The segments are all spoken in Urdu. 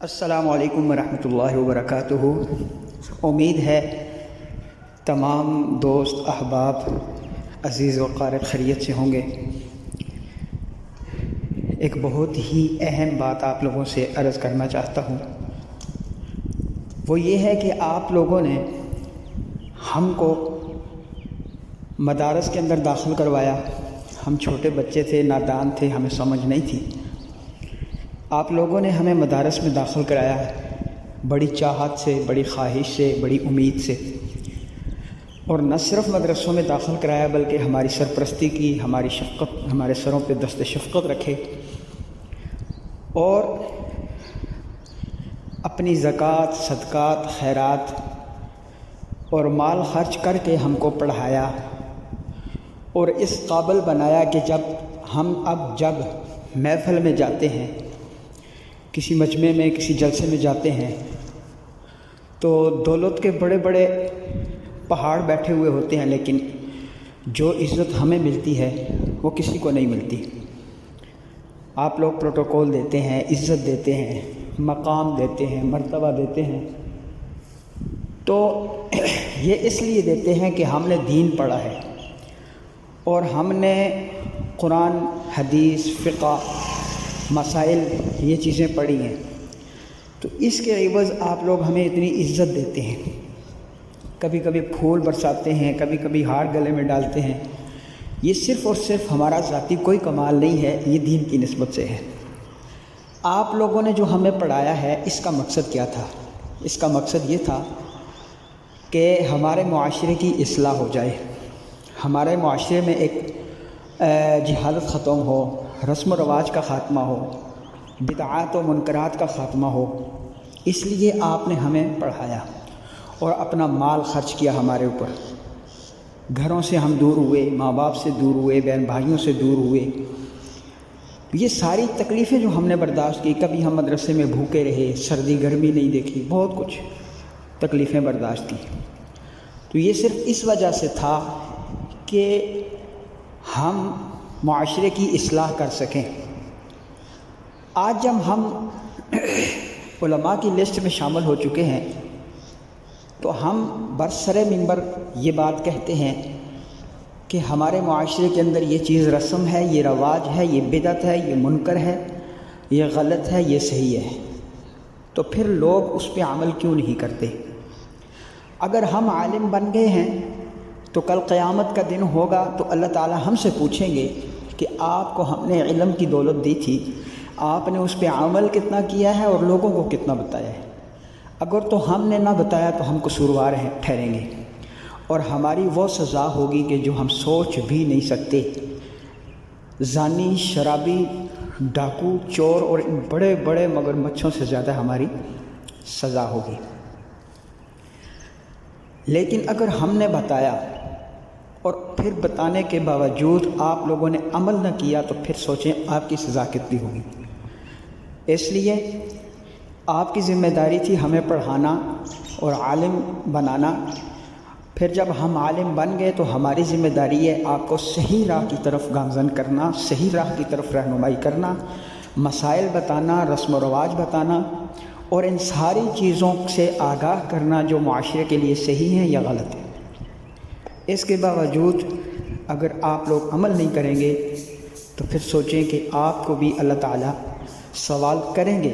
السلام علیکم ورحمۃ اللہ وبرکاتہ۔ امید ہے تمام دوست احباب عزیز و قارئ خیریت سے ہوں گے۔ ایک بہت ہی اہم بات آپ لوگوں سے عرض کرنا چاہتا ہوں، وہ یہ ہے کہ آپ لوگوں نے ہم کو مدارس کے اندر داخل کروایا۔ ہم چھوٹے بچے تھے، نادان تھے، ہمیں سمجھ نہیں تھی۔ آپ لوگوں نے ہمیں مدارس میں داخل کرایا بڑی چاہت سے، بڑی خواہش سے، بڑی امید سے، اور نہ صرف مدرسوں میں داخل کرایا بلکہ ہماری سرپرستی کی، ہماری شفقت، ہمارے سروں پہ دست شفقت رکھے، اور اپنی زکوٰۃ، صدقات، خیرات اور مال خرچ کر کے ہم کو پڑھایا، اور اس قابل بنایا کہ جب محفل میں جاتے ہیں، کسی مجمع میں، کسی جلسے میں جاتے ہیں، تو دولت کے بڑے بڑے پہاڑ بیٹھے ہوئے ہوتے ہیں، لیکن جو عزت ہمیں ملتی ہے وہ کسی کو نہیں ملتی۔ آپ لوگ پروٹوکول دیتے ہیں، عزت دیتے ہیں، مقام دیتے ہیں، مرتبہ دیتے ہیں، تو یہ اس لیے دیتے ہیں کہ ہم نے دین پڑھا ہے اور ہم نے قرآن، حدیث، فقہ، مسائل، یہ چیزیں پڑھی ہیں، تو اس کے عوض آپ لوگ ہمیں اتنی عزت دیتے ہیں، کبھی کبھی پھول برساتے ہیں، کبھی کبھی ہار گلے میں ڈالتے ہیں۔ یہ صرف اور صرف ہمارا ذاتی کوئی کمال نہیں ہے، یہ دین کی نسبت سے ہے۔ آپ لوگوں نے جو ہمیں پڑھایا ہے، اس کا مقصد کیا تھا؟ اس کا مقصد یہ تھا کہ ہمارے معاشرے کی اصلاح ہو جائے، ہمارے معاشرے میں ایک جہالت ختم ہو، رسم و رواج کا خاتمہ ہو، بدعات و منکرات کا خاتمہ ہو۔ اس لیے آپ نے ہمیں پڑھایا اور اپنا مال خرچ کیا ہمارے اوپر۔ گھروں سے ہم دور ہوئے، ماں باپ سے دور ہوئے، بہن بھائیوں سے دور ہوئے۔ یہ ساری تکلیفیں جو ہم نے برداشت کی، کبھی ہم مدرسے میں بھوکے رہے، سردی گرمی نہیں دیکھی، بہت کچھ تکلیفیں برداشت کی، تو یہ صرف اس وجہ سے تھا کہ ہم معاشرے کی اصلاح کر سکیں۔ آج جب ہم علماء کی لسٹ میں شامل ہو چکے ہیں تو ہم برسر منبر یہ بات کہتے ہیں کہ ہمارے معاشرے کے اندر یہ چیز رسم ہے، یہ رواج ہے، یہ بدعت ہے، یہ منکر ہے، یہ غلط ہے، یہ صحیح ہے، تو پھر لوگ اس پہ عمل کیوں نہیں کرتے؟ اگر ہم عالم بن گئے ہیں تو کل قیامت کا دن ہوگا تو اللہ تعالی ہم سے پوچھیں گے کہ آپ کو ہم نے علم کی دولت دی تھی، آپ نے اس پہ عمل کتنا کیا ہے اور لوگوں کو کتنا بتایا ہے؟ اگر تو ہم نے نہ بتایا تو ہم قصوروار ٹھہریں گے، اور ہماری وہ سزا ہوگی کہ جو ہم سوچ بھی نہیں سکتے۔ زانی، شرابی، ڈاکو، چور اور ان بڑے بڑے مگرمچھوں سے زیادہ ہماری سزا ہوگی۔ لیکن اگر ہم نے بتایا اور پھر بتانے کے باوجود آپ لوگوں نے عمل نہ کیا تو پھر سوچیں آپ کی سزا کتنی ہوگی۔ اس لیے آپ کی ذمہ داری تھی ہمیں پڑھانا اور عالم بنانا۔ پھر جب ہم عالم بن گئے تو ہماری ذمہ داری ہے آپ کو صحیح راہ کی طرف گامزن کرنا، صحیح راہ کی طرف رہنمائی کرنا، مسائل بتانا، رسم و رواج بتانا، اور ان ساری چیزوں سے آگاہ کرنا جو معاشرے کے لیے صحیح ہیں یا غلط ہیں۔ اس کے باوجود اگر آپ لوگ عمل نہیں کریں گے تو پھر سوچیں کہ آپ کو بھی اللہ تعالیٰ سوال کریں گے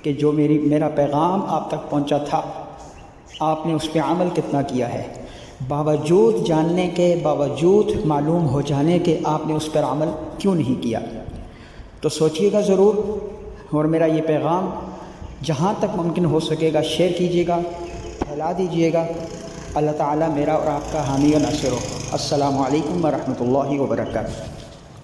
کہ جو میرا پیغام آپ تک پہنچا تھا، آپ نے اس پہ عمل کتنا کیا ہے؟ باوجود جاننے کے، باوجود معلوم ہو جانے کے آپ نے اس پر عمل کیوں نہیں کیا؟ تو سوچیے گا ضرور، اور میرا یہ پیغام جہاں تک ممکن ہو سکے گا شیئر کیجیے گا، پھیلا دیجیے گا۔ اللہ تعالیٰ میرا اور آپ کا حامی و ناصر ہو۔ السلام علیکم ورحمۃ اللہ وبرکاتہ۔